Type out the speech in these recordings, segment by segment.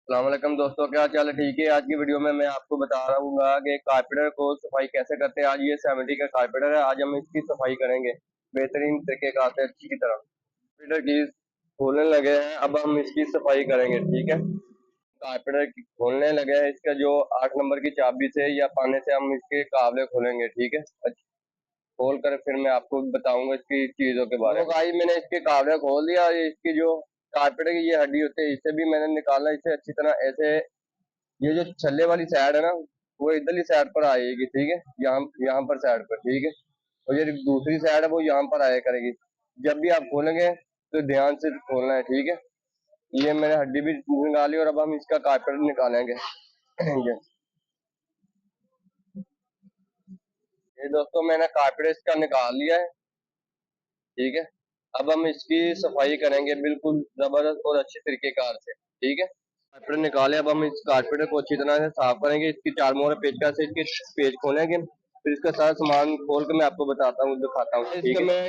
अस्सलामुअलैकुम दोस्तों, क्या चाल है? ठीक है। आज की वीडियो में मैं आपको बता रहा हूँ कि कारपेंटर को सफाई कैसे करते हैं। आज ये 70 का कारपेंटर है। आज हम इसकी सफाई करेंगे बेहतरीन तरीके से, अच्छी की तरह। कारपेंटर की खोलने लगे हैं, अब हम इसकी सफाई करेंगे। ठीक है, कारपेंटर की खोलने लगे हैं। इसका जो 8 नंबर की चाबी से या पाने से हम इसके काबले खोलेंगे। ठीक है, खोल कर फिर मैं आपको बताऊंगा इसकी चीजों के बारे में। भाई मैंने इसके काबले खोल दिया। ये इसकी जो कारपेट की ये हड्डी होती है, इसे भी मैंने निकाला। इसे अच्छी तरह ऐसे, ये जो छल्ले वाली साइड है ना, वो इधरली साइड पर आएगी। ठीक है, यहाँ यहाँ पर साइड पर। ठीक है, और ये दूसरी साइड है वो यहाँ पर आया करेगी। जब भी आप खोलेंगे तो ध्यान से खोलना है। ठीक है, ये मैंने हड्डी भी निकाली और अब हम इसका कारपेट निकालेंगे। ये दोस्तों मैंने कारपेट इसका निकाल लिया है। ठीक है, अब हम इसकी सफाई करेंगे बिल्कुल जबरदस्त और अच्छी तरीकेकार से। ठीक है, कारपेट निकाले। अब हम इस कारपेट को अच्छी तरह से साफ करेंगे। इसकी चार मोहर पेचकस से इसके पेज खोलेंगे, फिर इसका सारा सामान खोल के मैं आपको बताता हूँ, दिखाता हूँ। इसका मैं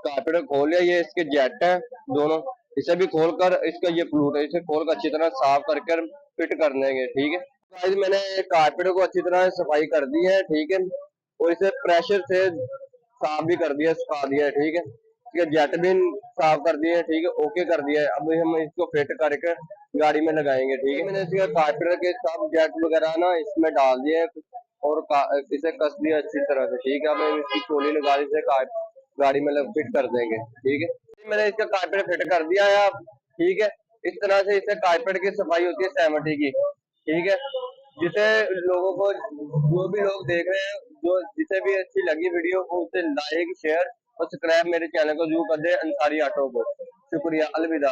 कारपेट खोल लिया। ये इसके जेट है दोनों, इसे भी खोल कर, इसका ये प्लूट है, इसे खोल कर अच्छी तरह साफ करके फिट कर लेंगे। ठीक है, गाइस मैंने कारपेट को अच्छी तरह से सफाई कर दी है। ठीक है, और इसे प्रेशर से साफ भी कर दिया, सुखा दिया है। ठीक है, इसके जेट भी साफ कर दिए। ठीक है, ओके कर दिया है। अब हम इसको फिट करके गाड़ी में लगाएंगे। ठीक है, मैंने इसके कारपेट के सब जेट वगैरह ना इसमें डाल दिए और इसे कस दिया अच्छी तरह से। ठीक है, अब हम इसकी चोली निकाल इसे गाड़ी में फिट कर देंगे। ठीक है, मैंने इसका कारपेट फिट कर दिया है। अब ठीक है, इस तरह से इसे कारपेट की सफाई होती है 70 की। ठीक है, जिसे लोगों को, जो भी लोग देख रहे हैं, जो जिसे भी अच्छी लगी वीडियो को, उसे लाइक शेयर और सब्सक्राइब मेरे चैनल को जरूर कर दे, अंसारी ऑटो को। शुक्रिया, अलविदा।